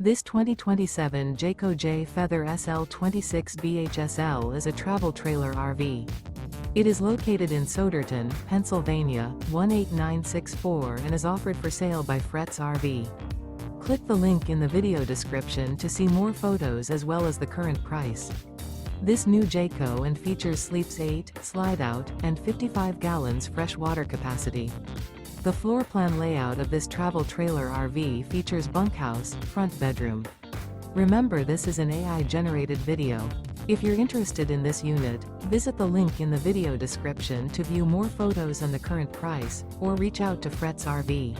This 2027 Jayco J Feather SL26 BHSL is a travel trailer RV. It is located in Souderton, Pennsylvania, 18964 and is offered for sale by Fretz RV. Click the link in the video description to see more photos as well as the current price. This new Jayco and features sleeps 8, slide out, and 55 gallons fresh water capacity. The floor plan layout of this travel trailer RV features bunkhouse, front bedroom. Remember, this is an AI-generated video. If you're interested in this unit, visit the link in the video description to view more photos and the current price, or reach out to Fretz RV.